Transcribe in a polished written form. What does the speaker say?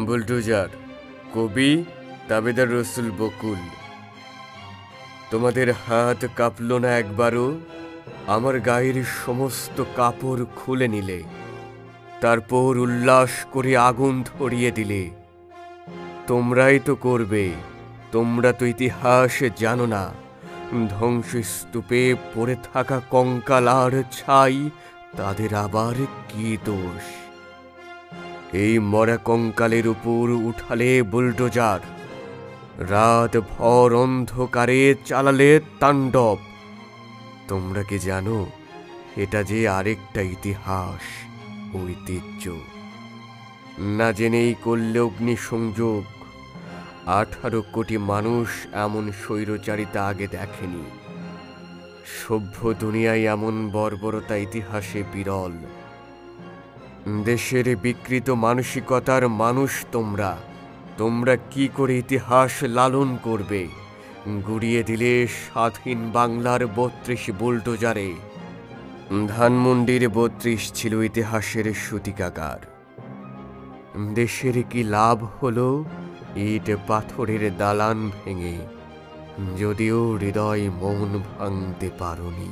Bulldozer, কবি তাবেদার রসুল বকুল। তোমাদের হাত কাঁপল না একবারও আমার গায়ের সমস্ত কাপড় খুলে নিলে, তারপর উল্লাস করে আগুন ধরিয়ে দিলে। তোমরাই তো করবে, তোমরা তো ইতিহাস জানো না। ধ্বংসস্তূপে পড়ে থাকা কঙ্কাল আর ছাই, তাদের আবার কি দোষ? এই মরা কঙ্কালের উপর উঠালে বুলডোজার, রাত ভর অন্ধকারে চালালে তাণ্ডব। তোমরা কি জানো এটা যে আরেকটা ইতিহাস, ঐতিহ্য? না জেনেই করলে অগ্নিসংযোগ। 18 কোটি মানুষ এমন স্বৈরচারিতা আগে দেখেনি। সভ্য দুনিয়ায় এমন বর্বরতা ইতিহাসে বিরল। দেশের বিকৃত মানসিকতার মানুষ তোমরা। তোমরা কি করে ইতিহাস লালন করবে? গুড়িয়ে দিলে স্বাধীন বাংলার 32 বুলডোজারে। ধানমন্ডির 32 ছিল ইতিহাসের সূতিকাগার। দেশের কি লাভ হলো ইট পাথরের দালান ভেঙে, যদিও হৃদয় মন ভাঙতে পারোনি।